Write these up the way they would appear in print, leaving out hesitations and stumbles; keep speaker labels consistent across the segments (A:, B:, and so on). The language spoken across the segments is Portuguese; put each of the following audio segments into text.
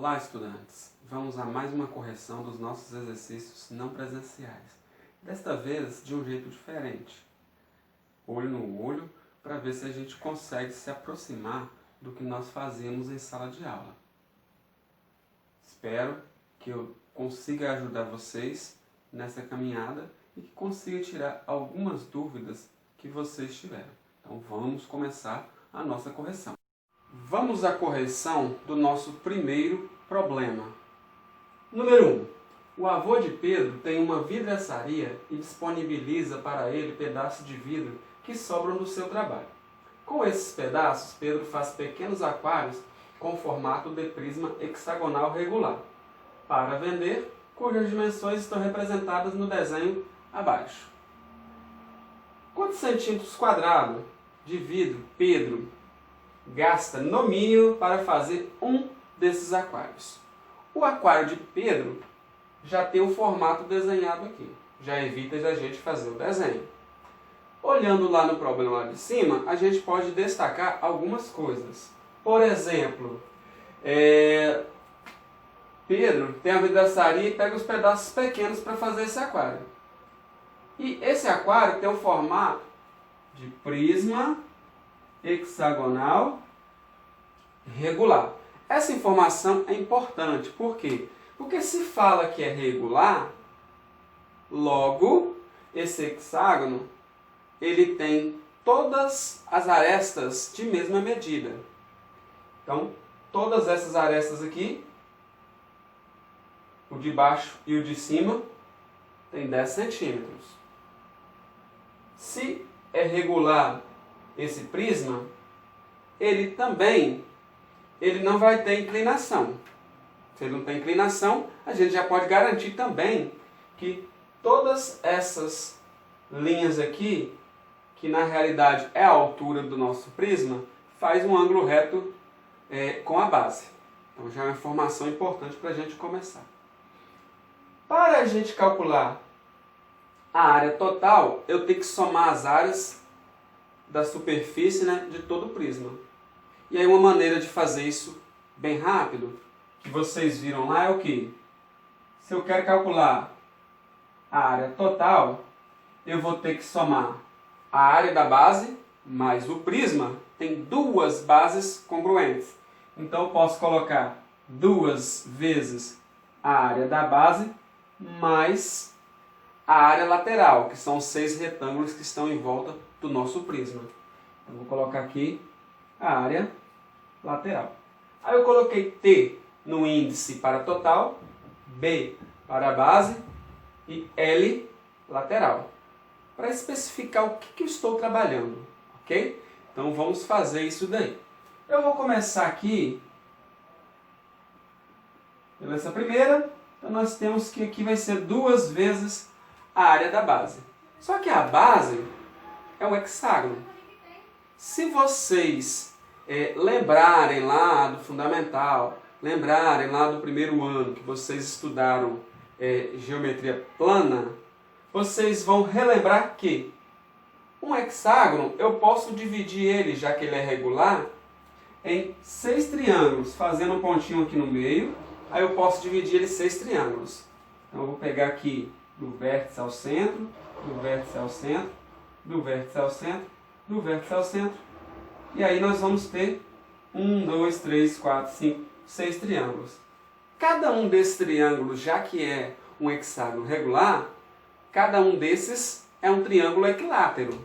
A: Olá, estudantes! Vamos a mais uma correção dos nossos exercícios não presenciais. Desta vez de um jeito diferente. Olho no olho, para ver se a gente consegue se aproximar do que nós fazíamos em sala de aula. Espero que eu consiga ajudar vocês nessa caminhada e que consiga tirar algumas dúvidas que vocês tiveram. Então vamos começar a nossa correção. Vamos à correção do nosso primeiro problema. Número 1. O avô de Pedro tem uma vidraçaria e disponibiliza para ele pedaços de vidro que sobram do seu trabalho. Com esses pedaços, Pedro faz pequenos aquários com formato de prisma hexagonal regular, para vender, cujas dimensões estão representadas no desenho abaixo. Quantos centímetros quadrados de vidro Pedro gasta no mínimo para fazer um desses aquários? O aquário de Pedro já tem o formato desenhado aqui. Já evita a gente fazer o desenho. Olhando lá no problema lá de cima, a gente pode destacar algumas coisas. Por exemplo, Pedro tem a vidraçaria e pega os pedaços pequenos para fazer esse aquário. E esse aquário tem o formato de prisma hexagonal regular. Essa informação é importante. Por quê? Porque se fala que é regular, logo esse hexágono ele tem todas as arestas de mesma medida. Então, todas essas arestas aqui, o de baixo e o de cima, tem 10 centímetros. Se é regular esse prisma, ele não vai ter inclinação. Se ele não tem inclinação, a gente já pode garantir também que todas essas linhas aqui, que na realidade é a altura do nosso prisma, faz um ângulo reto com a base. Então já é uma informação importante para a gente começar. Para a gente calcular a área total, eu tenho que somar as áreas da superfície, de todo o prisma. E aí uma maneira de fazer isso bem rápido, que vocês viram lá, é o que? Se eu quero calcular a área total, eu vou ter que somar a área da base mais o prisma. Tem duas bases congruentes. Então eu posso colocar 2 vezes a área da base mais a área lateral, que são os 6 retângulos que estão em volta do nosso prisma. Então vou colocar aqui a área lateral. Aí eu coloquei T no índice para total, B para a base e L lateral, para especificar o que eu estou trabalhando, ok? Então vamos fazer isso daí. Eu vou começar aqui pela essa primeira. Então nós temos que aqui vai ser 2 vezes a área da base. Só que a base é um hexágono. Se vocês lembrarem lá do fundamental, lembrarem lá do primeiro ano que vocês estudaram geometria plana, vocês vão relembrar que um hexágono, eu posso dividir ele, já que ele é regular, em 6 triângulos, fazendo um pontinho aqui no meio. Aí eu posso dividir ele em 6 triângulos. Então eu vou pegar aqui do vértice ao centro, do vértice ao centro, do vértice ao centro, do vértice ao centro. E aí nós vamos ter 1, 2, 3, 4, 5, 6 triângulos. Cada um desses triângulos, já que é um hexágono regular, cada um desses é um triângulo equilátero.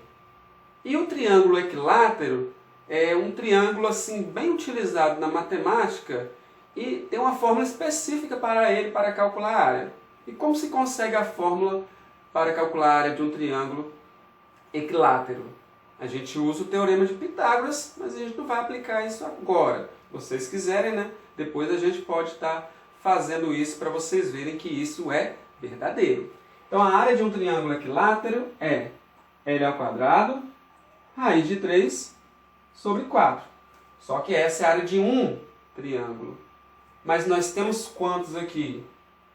A: E o triângulo equilátero é um triângulo assim bem utilizado na matemática e tem uma fórmula específica para ele para calcular a área. E como se consegue a fórmula para calcular a área de um triângulo equilátero? A gente usa o teorema de Pitágoras, mas a gente não vai aplicar isso agora. Se vocês quiserem, depois a gente pode estar fazendo isso para vocês verem que isso é verdadeiro. Então a área de um triângulo equilátero é L² raiz de 3 sobre 4. Só que essa é a área de um triângulo. Mas nós temos quantos aqui?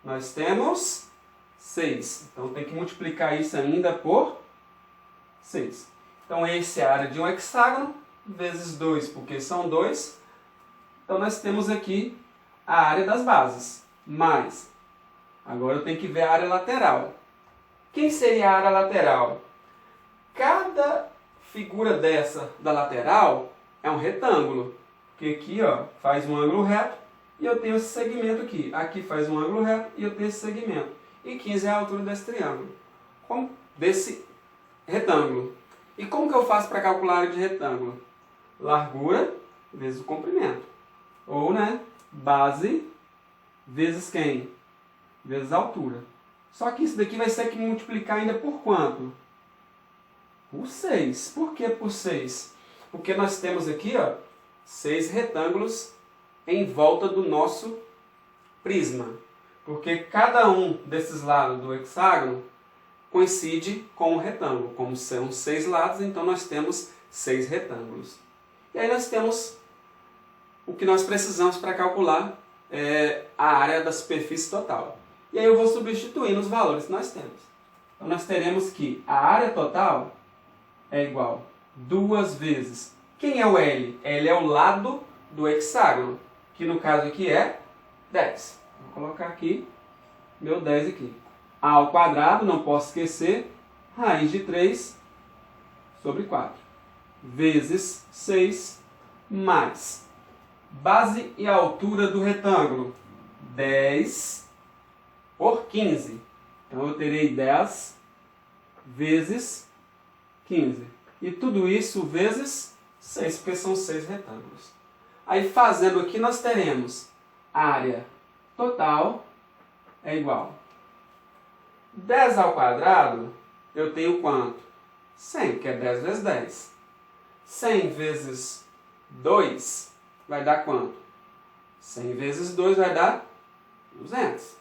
A: Nós temos 6. Então tem que multiplicar isso ainda por 6. Então essa é a área de um hexágono, vezes 2, porque são 2. Então nós temos aqui a área das bases, mais. Agora eu tenho que ver a área lateral. Quem seria a área lateral? Cada figura dessa da lateral é um retângulo. Porque aqui ó, faz um ângulo reto e eu tenho esse segmento aqui. Aqui faz um ângulo reto e eu tenho esse segmento. E 15 é a altura desse triângulo. Desse retângulo. E como que eu faço para calcular a área de retângulo? Largura vezes o comprimento. Ou, né, base vezes quem? Vezes a altura. Só que isso daqui vai ser que multiplicar ainda por quanto? Por 6. Por que por 6? Porque nós temos aqui, ó, 6 retângulos em volta do nosso prisma. Porque cada um desses lados do hexágono coincide com o retângulo. Como são 6 lados, então nós temos 6 retângulos. E aí nós temos o que nós precisamos para calcular a área da superfície total. E aí eu vou substituindo os valores que nós temos. Então nós teremos que a área total é igual a 2 vezes. Quem é o L? L é o lado do hexágono, que no caso aqui é 10. Vou colocar aqui meu 10 aqui. A ao quadrado, não posso esquecer, raiz de 3 sobre 4. Vezes 6 mais base e altura do retângulo. 10 por 15. Então eu terei 10 vezes 15. E tudo isso vezes 6, porque são 6 retângulos. Aí fazendo aqui nós teremos a área total é igual. 10 ao quadrado eu tenho quanto? 100, que é 10 vezes 10. 100 vezes 2 vai dar quanto? 100 vezes 2 vai dar 200.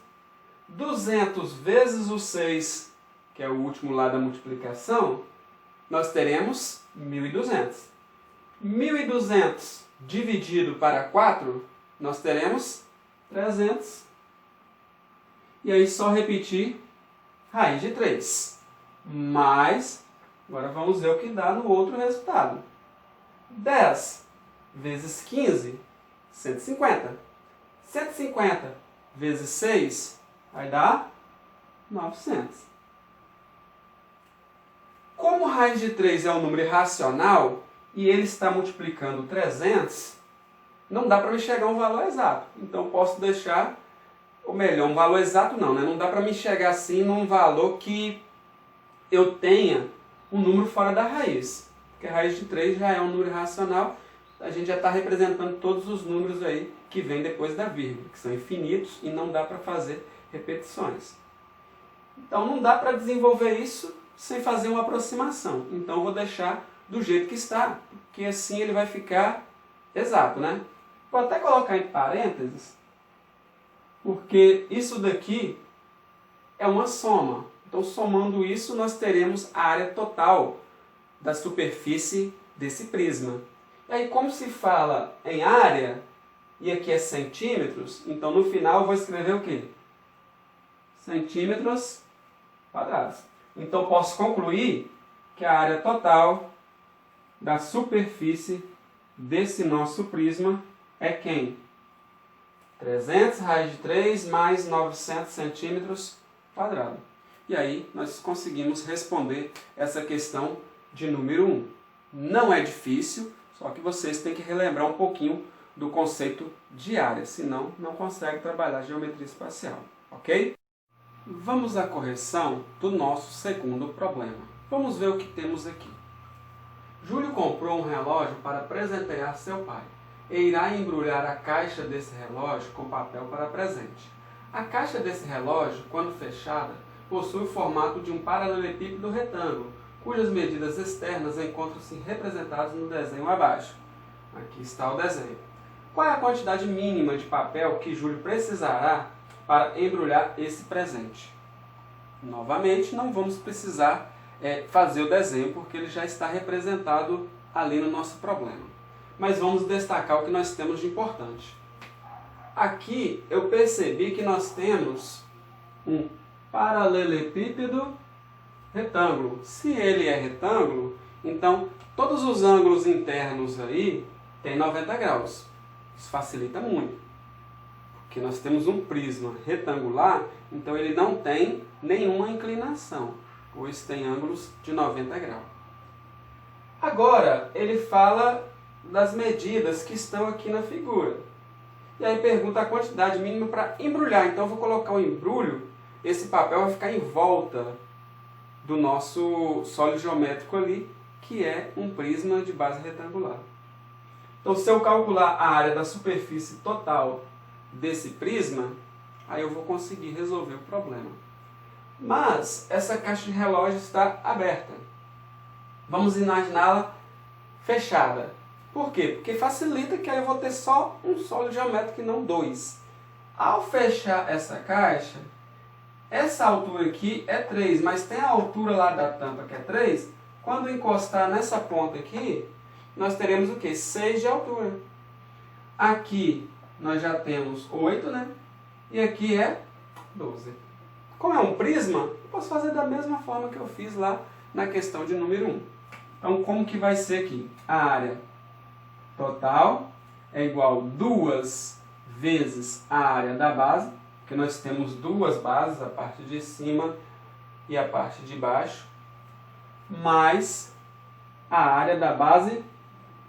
A: 200 vezes o 6, que é o último lá da multiplicação, nós teremos 1.200. 1.200 dividido para 4, nós teremos 300. E aí só repetir raiz de 3. Mais, agora vamos ver o que dá no outro resultado. 10 vezes 15, 150. 150 vezes 6 vai dar 900. Como raiz de 3 é um número irracional e ele está multiplicando 300, não dá para me chegar a um valor exato. Então posso deixar, ou melhor, um valor exato não, né? Não dá para me chegar assim num valor que eu tenha um número fora da raiz. Porque a raiz de 3 já é um número irracional, a gente já está representando todos os números aí que vêm depois da vírgula, que são infinitos e não dá para fazer repetições. Então não dá para desenvolver isso sem fazer uma aproximação. Então eu vou deixar do jeito que está, porque assim ele vai ficar exato, né? Vou até colocar em parênteses, porque isso daqui é uma soma. Então somando isso nós teremos a área total da superfície desse prisma. E aí como se fala em área, e aqui é centímetros, então no final eu vou escrever o quê? Centímetros quadrados. Então posso concluir que a área total da superfície desse nosso prisma é quem? 300 raiz de 3 mais 900 centímetros quadrados. E aí nós conseguimos responder essa questão de número 1. Não é difícil, só que vocês têm que relembrar um pouquinho do conceito de área, senão não consegue trabalhar geometria espacial, ok? Vamos à correção do nosso segundo problema. Vamos ver o que temos aqui. Júlio comprou um relógio para presentear seu pai e irá embrulhar a caixa desse relógio com papel para presente. A caixa desse relógio, quando fechada, possui o formato de um paralelepípedo retângulo, cujas medidas externas encontram-se representadas no desenho abaixo. Aqui está o desenho. Qual é a quantidade mínima de papel que Júlio precisará para embrulhar esse presente? Novamente, não vamos precisar fazer o desenho, porque ele já está representado ali no nosso problema. Mas vamos destacar o que nós temos de importante. Aqui eu percebi que nós temos um paralelepípedo retângulo. Se ele é retângulo, então todos os ângulos internos aí têm 90 graus. Isso facilita muito. Porque nós temos um prisma retangular, então ele não tem nenhuma inclinação, pois tem ângulos de 90 graus. Agora, ele fala das medidas que estão aqui na figura. E aí pergunta a quantidade mínima para embrulhar. Então eu vou colocar o embrulho, esse papel vai ficar em volta do nosso sólido geométrico ali, que é um prisma de base retangular. Então se eu calcular a área da superfície total desse prisma, aí eu vou conseguir resolver o problema. Mas essa caixa de relógio está aberta. Vamos imaginá-la fechada. Por quê? Porque facilita que aí eu vou ter só um sólido geométrico e não dois. Ao fechar essa caixa, essa altura aqui é 3, mas tem a altura lá da tampa que é 3. Quando encostar nessa ponta aqui, nós teremos o quê? 6 de altura. Aqui nós já temos 8, né? E aqui é 12. Como é um prisma, eu posso fazer da mesma forma que eu fiz lá na questão de número 1. Então, como que vai ser aqui? A área total é igual a 2 vezes a área da base, porque nós temos duas bases, a parte de cima e a parte de baixo, mais a área da base,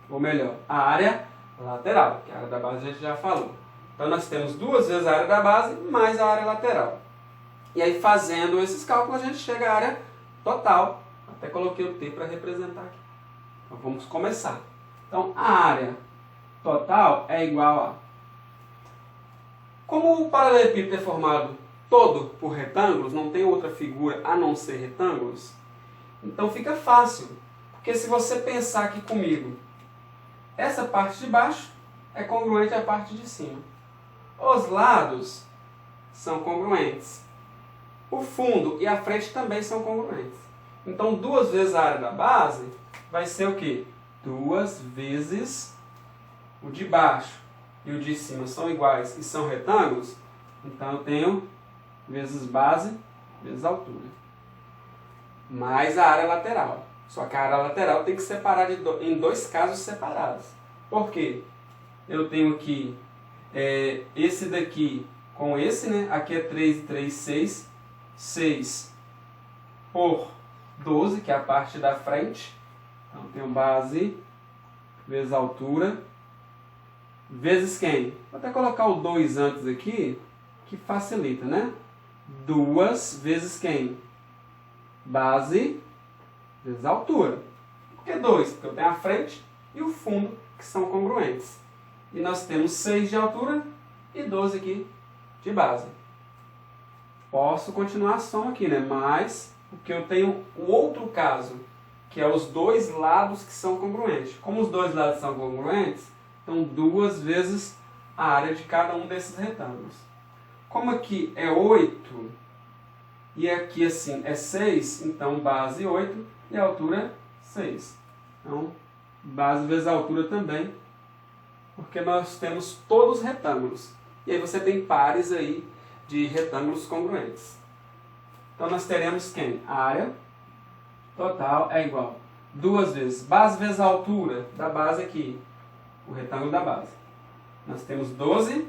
A: ou melhor, a área lateral, que a área da base a gente já falou. Então nós temos 2 vezes a área da base mais a área lateral. E aí fazendo esses cálculos a gente chega à área total. Até coloquei o T para representar aqui. Então vamos começar. Então a área total é igual a... Como o paralelepípedo é formado todo por retângulos, não tem outra figura a não ser retângulos, então fica fácil. Porque se você pensar aqui comigo, essa parte de baixo é congruente à parte de cima. Os lados são congruentes. O fundo e a frente também são congruentes. Então 2 vezes a área da base vai ser o quê? 2 vezes o de baixo e o de cima são iguais e são retângulos. Então eu tenho vezes base vezes altura. Mais a área lateral. Só que a área lateral tem que separar em 2 casos separados. Por quê? Eu tenho aqui esse daqui com esse, né? Aqui é 3 e 3, 6. 6 por 12, que é a parte da frente. Então, tenho base vezes altura, vezes quem? Vou até colocar o 2 antes aqui, que facilita, né? 2 vezes quem? Base vezes altura. Por que 2? Porque eu tenho a frente e o fundo, que são congruentes. E nós temos 6 de altura e 12 aqui de base. Posso continuar a soma aqui, né? Mas, porque eu tenho o outro caso, que é os 2 lados que são congruentes. Como os 2 lados são congruentes, então 2 vezes a área de cada um desses retângulos. Como aqui é 8 e aqui assim é 6, então base 8 e a altura 6. Então, base vezes a altura também, porque nós temos todos os retângulos. E aí você tem pares aí de retângulos congruentes. Então nós teremos quem? A área total é igual a 2 vezes base vezes a altura da base aqui, o retângulo da base. Nós temos 12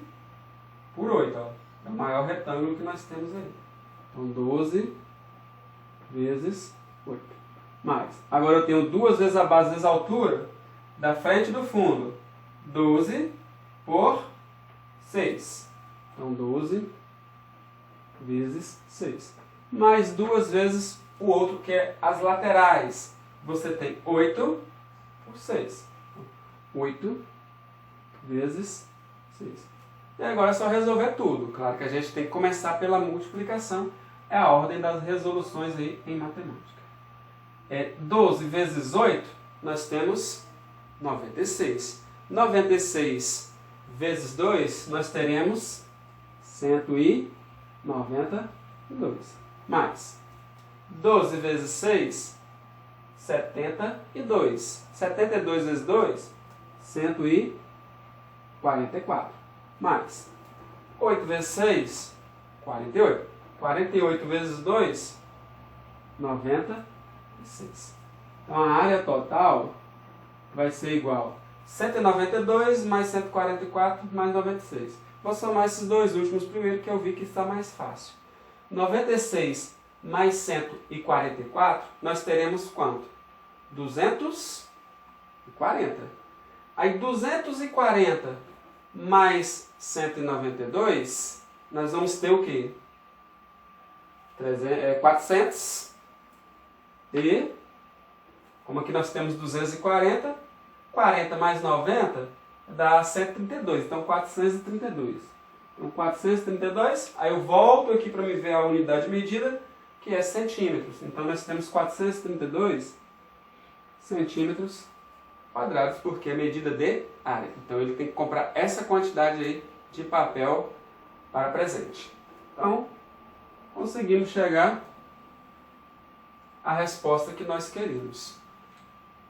A: por 8, ó. É o maior retângulo que nós temos aí. Então 12 vezes 8. Mais. Agora eu tenho 2 vezes a base vezes a altura da frente e do fundo. 12 por 6. Então 12 vezes 6. Mais 2 vezes o outro, que é as laterais. Você tem 8 por 6. 8 vezes 6. E agora é só resolver tudo. Claro que a gente tem que começar pela multiplicação. É a ordem das resoluções aí em matemática. 12 vezes 8, nós temos 96. 96 vezes 2, nós teremos 192. Mais 12 vezes 6, 72. 72 vezes 2, 144. Mais 8 vezes 6, 48. 48 vezes 2, 96. Então a área total vai ser igual a 192 mais 144 mais 96. Vou somar esses dois últimos primeiro, que eu vi que está mais fácil. 96 mais 144, nós teremos quanto? 240. Aí 240 mais 192, nós vamos ter o quê? 400. E, como aqui nós temos 240, 40 mais 90 dá 132. Então, 432. Então, 432, aí eu volto aqui para me ver a unidade de medida, que é centímetros. Então, nós temos 432 centímetros quadrados, porque é medida de área. Então, ele tem que comprar essa quantidade aí de papel para presente. Então, conseguimos chegar à resposta que nós queríamos.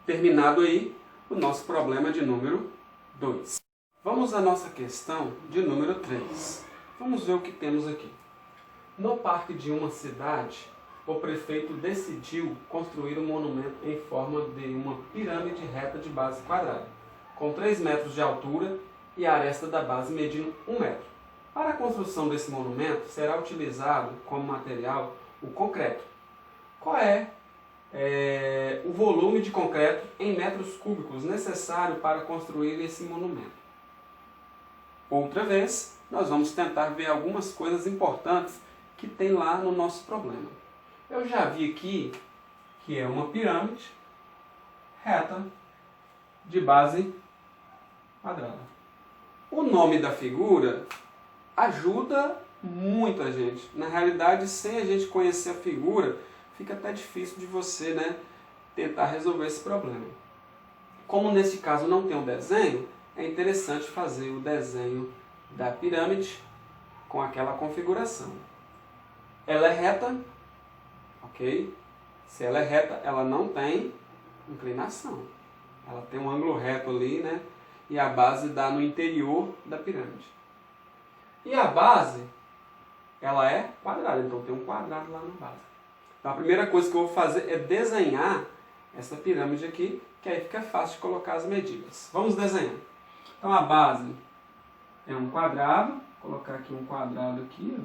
A: Terminado aí o nosso problema de número 2. Vamos à nossa questão de número 3. Vamos ver o que temos aqui. No parque de uma cidade, o prefeito decidiu construir um monumento em forma de uma pirâmide reta de base quadrada, com 3 metros de altura e a aresta da base medindo 1 metro. Para a construção desse monumento, será utilizado como material o concreto. Qual é o volume de concreto em metros cúbicos necessário para construir esse monumento? Outra vez, nós vamos tentar ver algumas coisas importantes que tem lá no nosso problema. Eu já vi aqui que é uma pirâmide reta de base quadrada. O nome da figura ajuda muito a gente. Na realidade, sem a gente conhecer a figura, fica até difícil de você, tentar resolver esse problema. Como nesse caso não tem um desenho, é interessante fazer o desenho da pirâmide com aquela configuração. Ela é reta, ok? Se ela é reta, ela não tem inclinação. Ela tem um ângulo reto ali, e a base dá no interior da pirâmide. E a base, ela é quadrada, então tem um quadrado lá na base. Então a primeira coisa que eu vou fazer é desenhar essa pirâmide aqui, que aí fica fácil de colocar as medidas. Vamos desenhar. Então a base é um quadrado, vou colocar aqui um quadrado aqui.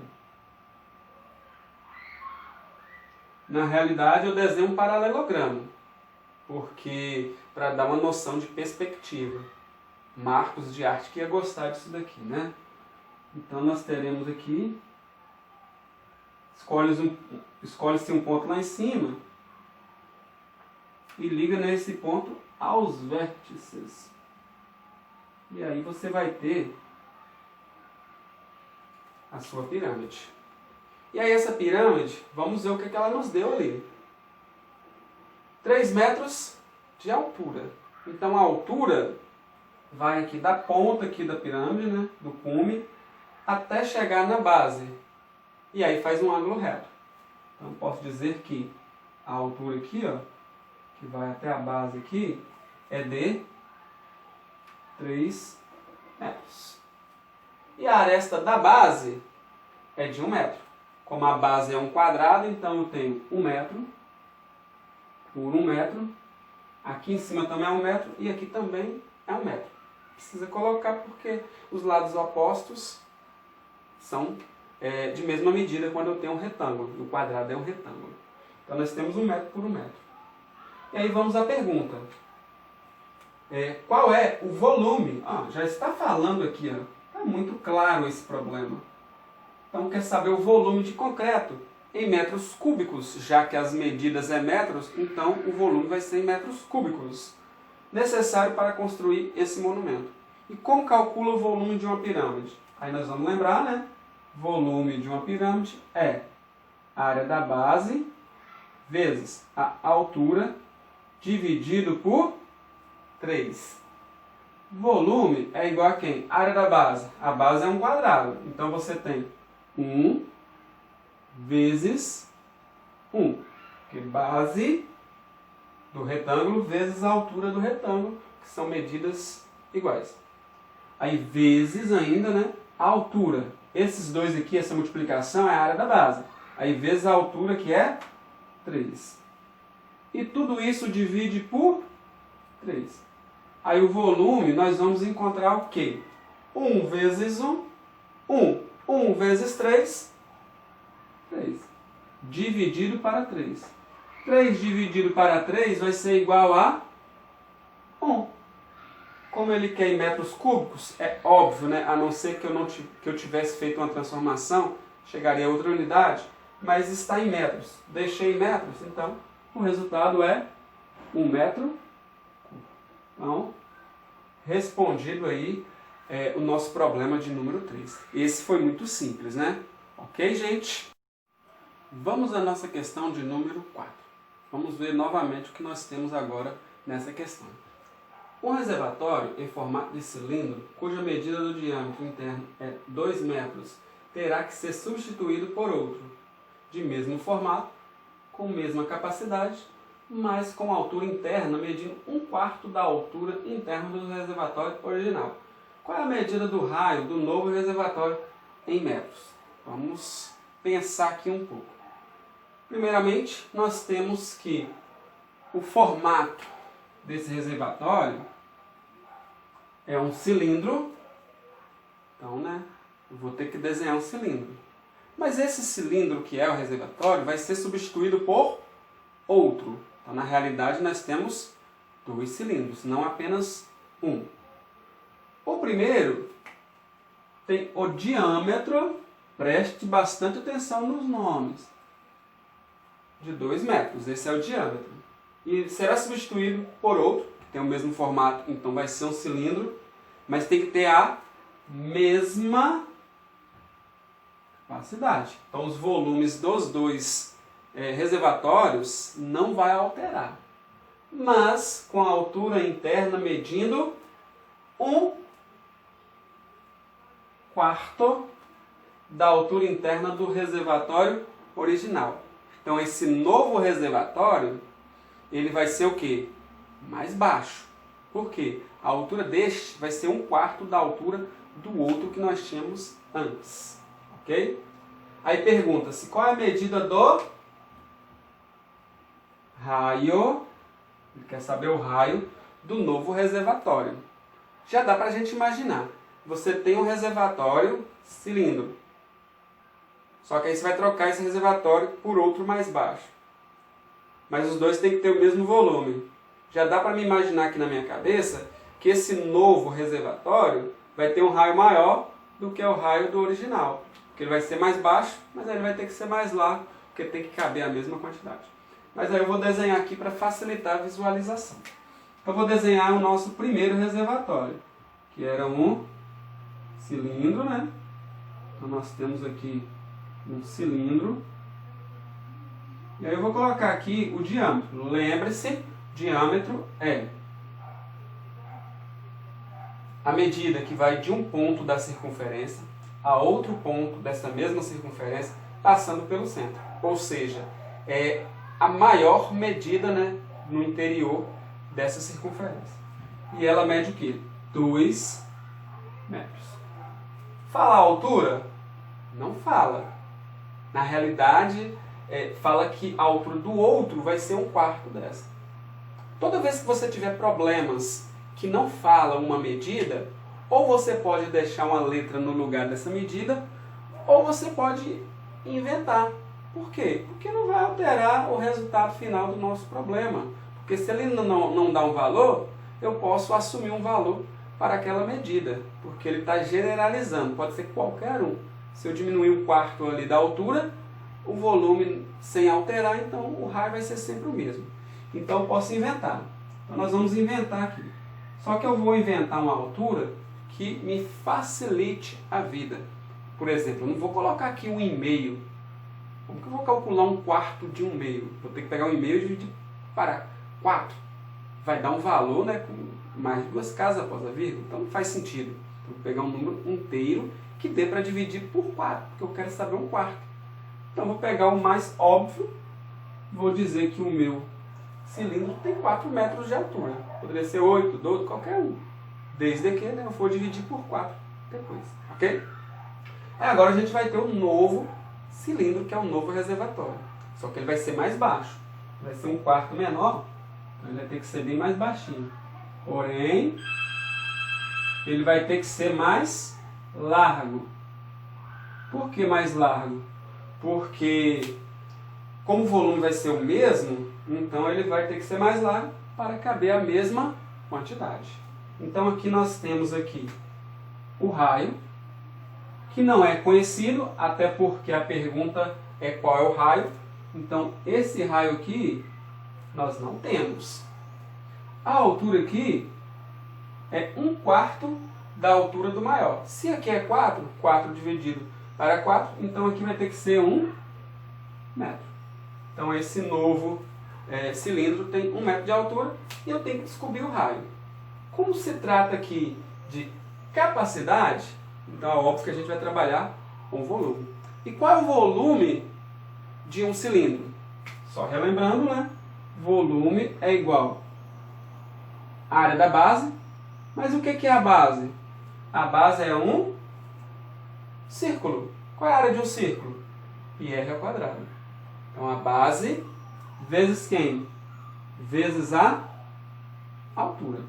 A: Na realidade eu desenho um paralelogramo, porque para dar uma noção de perspectiva. Marcos de arte que ia gostar disso daqui, Então nós teremos aqui, escolhe-se um ponto lá em cima e liga nesse ponto aos vértices. E aí você vai ter a sua pirâmide. E aí essa pirâmide, vamos ver o que ela nos deu ali. 3 metros de altura. Então a altura vai aqui da ponta aqui da pirâmide, do cume, até chegar na base. E aí faz um ângulo reto. Então posso dizer que a altura aqui, que vai até a base aqui, é de 3 metros. E a aresta da base é de 1 metro. Como a base é um quadrado, então eu tenho 1 metro por 1 metro. Aqui em cima também é 1 metro e aqui também é 1 metro. Precisa colocar porque os lados opostos são de mesma medida quando eu tenho um retângulo. E o quadrado é um retângulo. Então nós temos 1 metro por 1 metro. E aí vamos à pergunta. Qual é o volume? Já está falando aqui, está muito claro esse problema. Então quer saber o volume de concreto em metros cúbicos, já que as medidas é metros, então o volume vai ser em metros cúbicos, necessário para construir esse monumento. E como calcula o volume de uma pirâmide? Aí nós vamos lembrar, Volume de uma pirâmide é a área da base vezes a altura dividido por 3. Volume é igual a quem? Área da base. A base é um quadrado. Então você tem 1 vezes 1. Porque base do retângulo vezes a altura do retângulo, que são medidas iguais. Aí vezes ainda, a altura. Esses dois aqui, essa multiplicação é a área da base. Aí vezes a altura, que é 3. E tudo isso divide por 3. Aí o volume, nós vamos encontrar o quê? 1 vezes 1 1. 1 vezes 3, 3. Dividido para 3. 3 dividido para 3 vai ser igual a 1. Como ele quer em metros cúbicos, é óbvio, né? A não ser que eu tivesse feito uma transformação, chegaria a outra unidade, mas está em metros. Deixei em metros, então o resultado é 1 metro. Então, respondido aí o nosso problema de número 3. Esse foi muito simples, né? Ok, gente? Vamos à nossa questão de número 4. Vamos ver novamente o que nós temos agora nessa questão. Um reservatório em formato de cilindro, cuja medida do diâmetro interno é 2 metros, terá que ser substituído por outro, de mesmo formato, com mesma capacidade, mas com altura interna medindo 1/4 da altura interna do reservatório original. Qual é a medida do raio do novo reservatório em metros? Vamos pensar aqui um pouco. Primeiramente, nós temos que o formato desse reservatório é um cilindro. Então, né, eu vou ter que desenhar um cilindro. Mas esse cilindro que é o reservatório vai ser substituído por outro. Então, na realidade, nós temos 2 cilindros, não apenas um. O primeiro tem o diâmetro, preste bastante atenção nos nomes, de 2 metros. Esse é o diâmetro. E será substituído por outro, que tem o mesmo formato, então vai ser um cilindro, mas tem que ter a mesma capacidade. Então os volumes dos 2 reservatórios não vai alterar, mas com a altura interna medindo 1/4 da altura interna do reservatório original. Então esse novo reservatório, ele vai ser o quê? Mais baixo. Por quê? A altura deste vai ser 1/4 da altura do outro que nós tínhamos antes. Ok? Aí pergunta-se, qual é a medida do raio? Ele quer saber o raio do novo reservatório. Já dá para a gente imaginar. Você tem um reservatório cilindro. Só que aí você vai trocar esse reservatório por outro mais baixo. Mas os dois têm que ter o mesmo volume. Já dá para me imaginar aqui na minha cabeça que esse novo reservatório vai ter um raio maior do que o raio do original. Porque ele vai ser mais baixo, mas ele vai ter que ser mais largo, porque tem que caber a mesma quantidade. Mas aí eu vou desenhar aqui para facilitar a visualização. Então eu vou desenhar o nosso primeiro reservatório, que era um cilindro, né? Então nós temos aqui um cilindro. E aí eu vou colocar aqui o diâmetro. Lembre-se, diâmetro é a medida que vai de um ponto da circunferência a outro ponto dessa mesma circunferência, passando pelo centro. Ou seja, é a maior medida, né, no interior dessa circunferência. E ela mede o quê? 2 metros. Fala a altura? Não fala. Na realidade, fala que a altura do outro vai ser 1/4 dessa. Toda vez que você tiver problemas que não falam uma medida, ou você pode deixar uma letra no lugar dessa medida, ou você pode inventar. Por quê? Porque não vai alterar o resultado final do nosso problema. Porque se ele não dá um valor, eu posso assumir um valor para aquela medida, porque ele está generalizando, pode ser qualquer um. Se eu diminuir 1/4 ali da altura, o volume sem alterar, então o raio vai ser sempre o mesmo. Então eu posso inventar. Então nós vamos inventar aqui. Só que eu vou inventar uma altura que me facilite a vida. Por exemplo, eu não vou colocar aqui 1,5. Como que eu vou calcular 1/4 de 1,5? Vou ter que pegar 1,5 e dividir para 4. Vai dar um valor, né, com mais de 2 casas após a vírgula. Então não faz sentido. Eu vou pegar um número inteiro que dê para dividir por 4, porque eu quero saber 1/4. Então eu vou pegar o mais óbvio, vou dizer que o meu cilindro tem 4 metros de altura. Poderia ser 8, 12, qualquer um. Desde que, né, eu for dividir por 4 depois. Ok? Agora a gente vai ter um novo cilindro, que é um novo reservatório. Só que ele vai ser mais baixo. Vai ser 1/4 menor, então ele vai ter que ser bem mais baixinho. Porém, ele vai ter que ser mais largo. Por que mais largo? Porque como o volume vai ser o mesmo, então ele vai ter que ser mais largo para caber a mesma quantidade. Então aqui nós temos aqui o raio, que não é conhecido, até porque a pergunta é qual é o raio. Então esse raio aqui nós não temos. A altura aqui é 1/4 da altura do maior. Se aqui é 4, 4 dividido para 4, então aqui vai ter que ser 1 metro. Então esse novo cilindro tem 1 metro de altura e eu tenho que descobrir o raio. Como se trata aqui de capacidade, então é óbvio que a gente vai trabalhar com volume. E qual é o volume de um cilindro? Só relembrando, né? Volume é igual à área da base. Mas o que é a base? A base é um círculo. Qual é a área de um círculo? πr ao quadrado. Então a base vezes quem? Vezes a altura.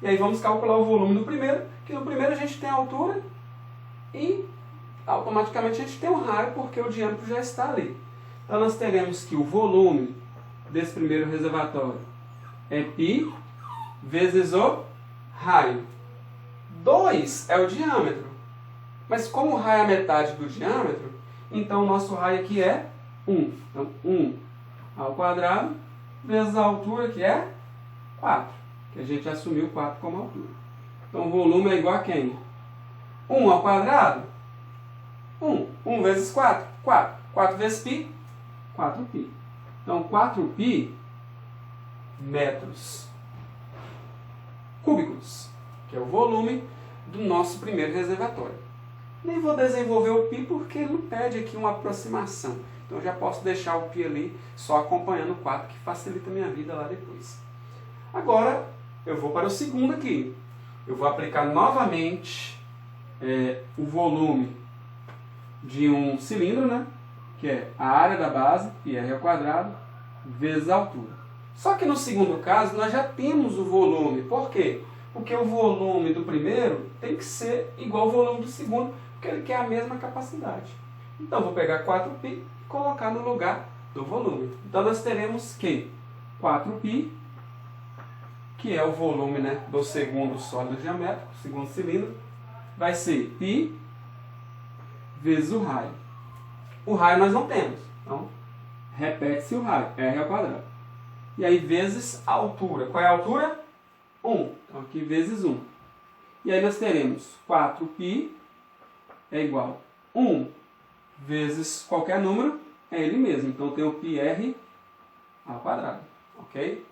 A: E aí vamos calcular o volume do primeiro, que no primeiro a gente tem a altura e automaticamente a gente tem o raio, porque o diâmetro já está ali. Então nós teremos que o volume desse primeiro reservatório é π vezes o raio. 2 é o diâmetro. Mas como o raio é a metade do diâmetro, então o nosso raio aqui é 1. Então 1 ao quadrado vezes a altura, que é 4. Que a gente assumiu 4 como altura. Então o volume é igual a quem? 1 ao quadrado? 1. 1 vezes 4? 4. 4 vezes π? 4π. Então 4π metros cúbicos, que é o volume do nosso primeiro reservatório. Nem vou desenvolver o π porque ele não pede aqui uma aproximação. Então eu já posso deixar o π ali só acompanhando o 4, que facilita a minha vida lá depois. Agora eu vou para o segundo aqui. Eu vou aplicar novamente o volume de um cilindro, né? Que é a área da base, πr ao quadrado, vezes a altura. Só que no segundo caso nós já temos o volume. Por quê? Porque o volume do primeiro tem que ser igual ao volume do segundo, porque ele quer a mesma capacidade. Então vou pegar 4π e colocar no lugar do volume. Então nós teremos que 4π, que é o volume, né, do segundo sólido geométrico, segundo cilindro, vai ser π vezes o raio. O raio nós não temos, então repete-se o raio, r ao quadrado. E aí vezes a altura. Qual é a altura? 1. Então aqui vezes 1. E aí nós teremos 4π é igual a 1 vezes qualquer número, é ele mesmo. Então tem o πr ao quadrado. Ok?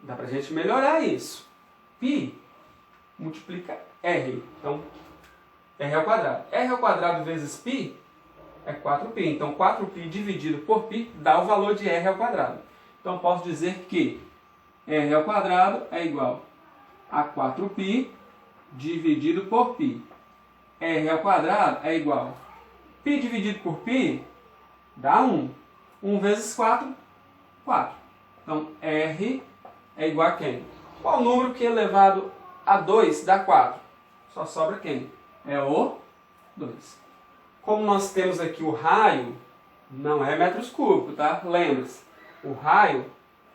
A: Dá pra gente melhorar isso. π multiplica r. Então, r ao quadrado. R ao quadrado vezes π é 4π. Então 4π dividido por π dá o valor de r ao quadrado. Então posso dizer que r ao quadrado é igual a 4π dividido por π. R ao quadrado é igual a π dividido por π dá 1. 1 vezes 4, 4. Então R é igual a quem? Qual número que elevado a 2 dá 4? Só sobra quem? É o 2. Como nós temos aqui o raio, não é metros cúbicos, tá? Lembre-se, o raio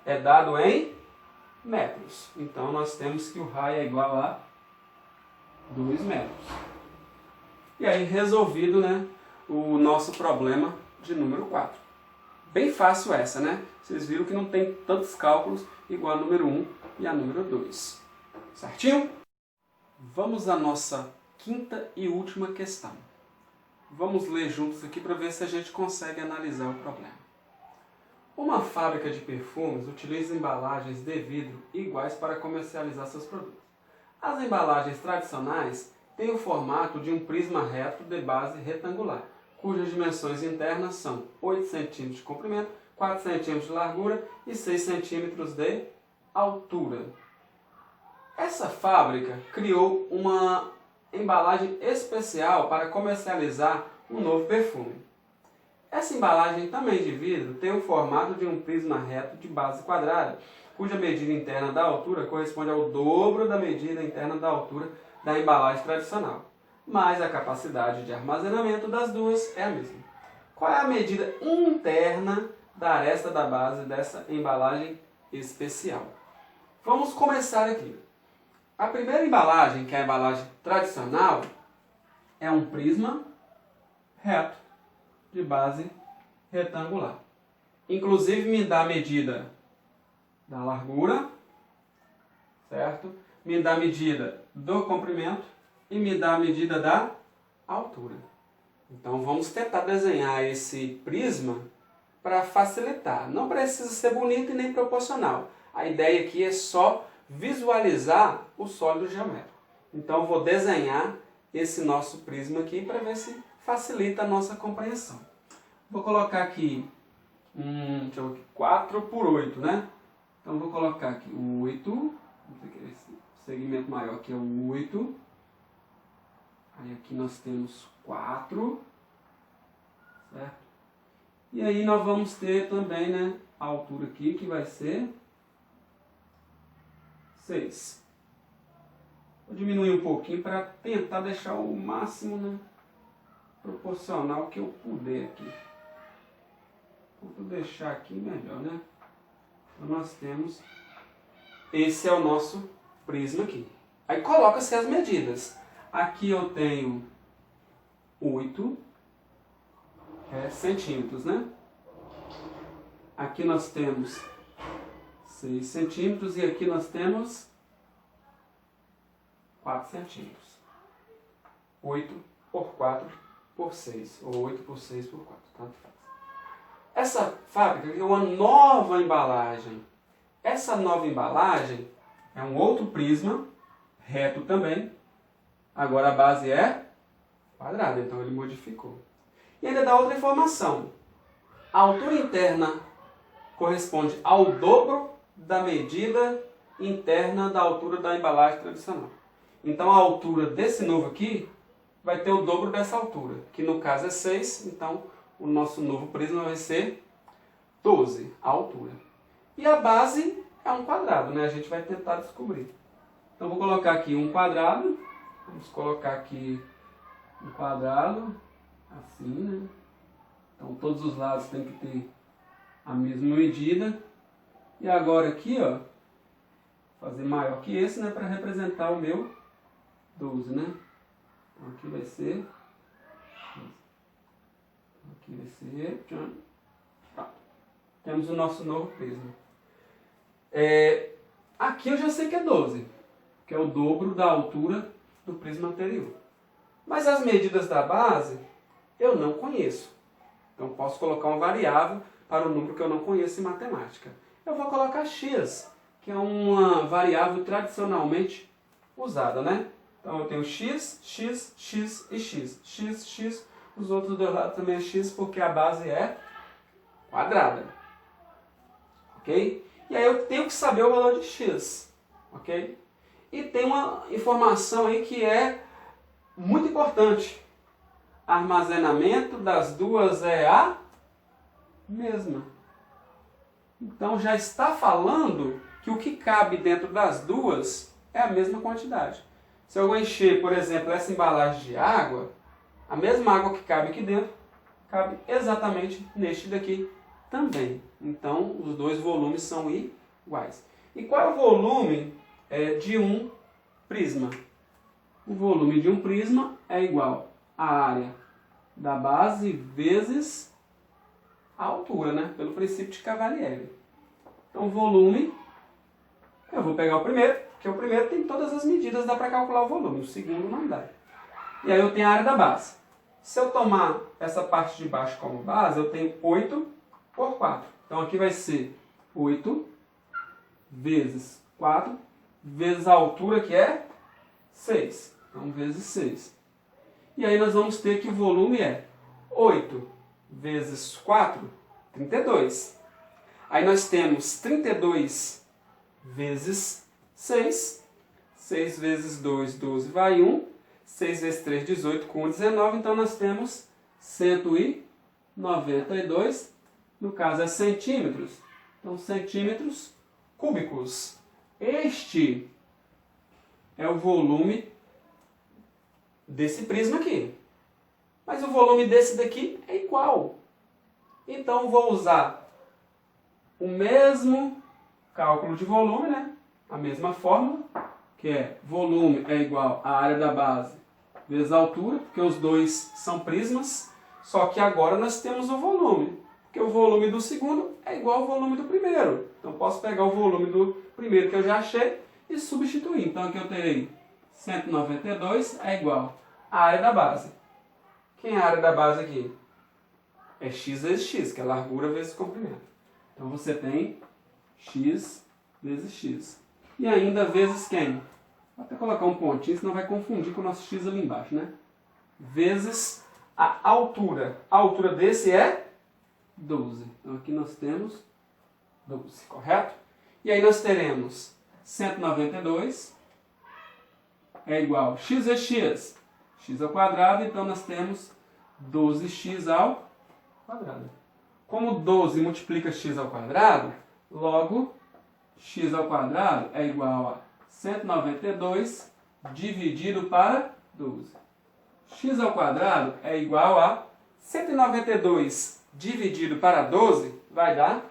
A: é dado em metros. Então nós temos que o raio é igual a 2 metros. E aí resolvido, né, o nosso problema de número 4. Bem fácil essa, né? Vocês viram que não tem tantos cálculos igual a número 1 e a número 2. Certinho? Vamos à nossa quinta e última questão. Vamos ler juntos aqui para ver se a gente consegue analisar o problema. Uma fábrica de perfumes utiliza embalagens de vidro iguais para comercializar seus produtos. As embalagens tradicionais têm o formato de um prisma reto de base retangular, cujas dimensões internas são 8 cm de comprimento, 4 cm de largura e 6 cm de altura. Essa fábrica criou uma embalagem especial para comercializar um novo perfume. Essa embalagem também de vidro tem o formato de um prisma reto de base quadrada, cuja medida interna da altura corresponde ao dobro da medida interna da altura da embalagem tradicional. mas a capacidade de armazenamento das duas é a mesma. Qual é a medida interna da aresta da base dessa embalagem especial? Vamos começar aqui. A primeira embalagem, que é a embalagem tradicional, é um prisma reto de base retangular. Inclusive me dá a medida da largura, certo? Me dá a medida do comprimento e me dá a medida da altura. Então vamos tentar desenhar esse prisma para facilitar. Não precisa ser bonito e nem proporcional. A ideia aqui é só visualizar o sólido geométrico. Então eu vou desenhar esse nosso prisma aqui para ver se facilita a nossa compreensão. Vou colocar aqui, deixa eu ver aqui, 4 por 8, né? Então vou colocar aqui o 8, esse segmento maior aqui é o 8. Aí aqui nós temos 4, certo? E aí nós vamos ter também, né, a altura aqui que vai ser 6. Vou diminuir um pouquinho para tentar deixar o máximo, né, proporcional que eu puder aqui. Vou deixar aqui melhor, né? Então nós temos, esse é o nosso prisma aqui. Aí coloca-se as medidas. Aqui eu tenho 8 centímetros, né? Aqui nós temos 6 centímetros e aqui nós temos 4 centímetros. 8 por 4 por 6, ou 8 por 6 por 4, tanto faz. Essa fábrica é uma nova embalagem. Essa nova embalagem é um outro prisma, reto também. Agora a base é quadrada, então ele modificou. E ainda dá outra informação. A altura interna corresponde ao dobro da medida interna da altura da embalagem tradicional. Então a altura desse novo aqui vai ter o dobro dessa altura, que no caso é 6, então o nosso novo prisma vai ser 12, a altura. E a base é um quadrado, né? A gente vai tentar descobrir. Então vou colocar aqui um quadrado, vamos colocar aqui um quadrado, assim, né? Então todos os lados tem que ter a mesma medida. E agora aqui, ó, fazer maior que esse, né, para representar o meu 12, né? Então aqui vai ser, Pronto. Temos o nosso novo prisma. Aqui eu já sei que é 12, que é o dobro da altura do prisma anterior. Mas as medidas da base eu não conheço. Então posso colocar uma variável para o número que eu não conheço em matemática. Eu vou colocar x, que é uma variável tradicionalmente usada, né? Então eu tenho x, x, x e x. X, x, os outros dois lados também é x, porque a base é quadrada. Ok? E aí eu tenho que saber o valor de x. Ok? E tem uma informação aí que é muito importante. Armazenamento das duas é a mesma. Então já está falando que o que cabe dentro das duas é a mesma quantidade. Se eu encher, por exemplo, essa embalagem de água, a mesma água que cabe aqui dentro, cabe exatamente neste daqui também. Então os dois volumes são iguais. E qual é o volume de um prisma? O volume de um prisma é igual à área da base vezes a altura, né? Pelo princípio de Cavalieri. Então, o volume, eu vou pegar o primeiro, porque o primeiro tem todas as medidas, dá para calcular o volume. O segundo não dá. E aí eu tenho a área da base. Se eu tomar essa parte de baixo como base, eu tenho 8 por 4. Então, aqui vai ser 8 vezes 4 vezes a altura, que é 6. Então, vezes 6. E aí nós vamos ter que o volume é 8 vezes 4, 32. Aí nós temos 32 vezes 6. 6 vezes 2, 12 vai 1. 6 vezes 3, 18, com 19. Então nós temos 192. No caso é centímetros. Então centímetros cúbicos. Este é o volume desse prisma aqui. Mas o volume desse daqui é igual. Então, vou usar o mesmo cálculo de volume, né? A mesma fórmula, que é volume é igual à área da base vezes a altura, porque os dois são prismas, só que agora nós temos o volume, porque o volume do segundo é igual ao volume do primeiro. Então, posso pegar o volume do primeiro que eu já achei e substituir. Então, aqui eu terei 192 é igual à área da base. Quem é a área da base aqui? É x vezes x, que é largura vezes comprimento. Então, você tem x vezes x. E ainda vezes quem? Vou até colocar um pontinho, senão vai confundir com o nosso x ali embaixo, né? Vezes a altura. A altura desse é 12. Então, aqui nós temos 12, correto? E aí nós teremos 192 é igual a x vezes x. X ao quadrado, então nós temos 12x ao quadrado. Como 12 multiplica x ao quadrado, logo x ao quadrado é igual a 192 dividido para 12. X ao quadrado é igual a 192 dividido para 12 vai dar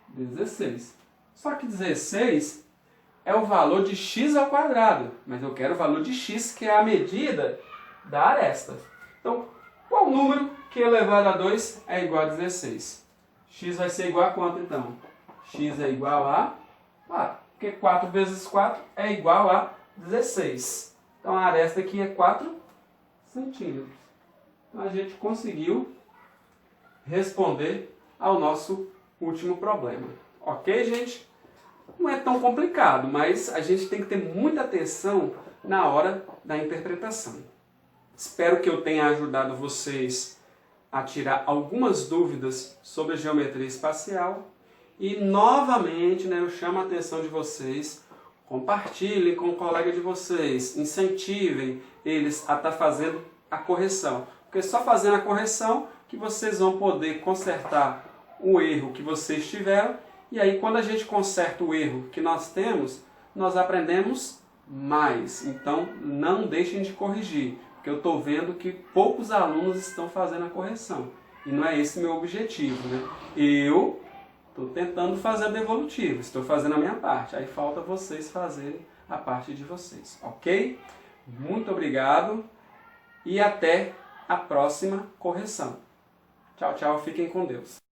A: 16. Só que 16 é o valor de x ao quadrado, mas eu quero o valor de x, que é a medida da aresta. Então, qual número que elevado a 2 é igual a 16? X vai ser igual a quanto, então? X é igual a 4, porque 4 vezes 4 é igual a 16. Então, a aresta aqui é 4 centímetros. Então, a gente conseguiu responder ao nosso último problema. Ok, gente? Não é tão complicado, mas a gente tem que ter muita atenção na hora da interpretação. Espero que eu tenha ajudado vocês a tirar algumas dúvidas sobre a geometria espacial. E, novamente, eu chamo a atenção de vocês, compartilhem com o colega de vocês, incentivem eles a estar fazendo a correção. Porque só fazendo a correção que vocês vão poder consertar o erro que vocês tiveram. E aí, quando a gente conserta o erro que nós temos, nós aprendemos mais. Então, não deixem de corrigir, porque eu estou vendo que poucos alunos estão fazendo a correção. E não é esse meu objetivo, né? Eu estou tentando fazer a devolutiva, estou fazendo a minha parte. Aí falta vocês fazerem a parte de vocês, ok? Muito obrigado e até a próxima correção. Tchau, tchau, fiquem com Deus.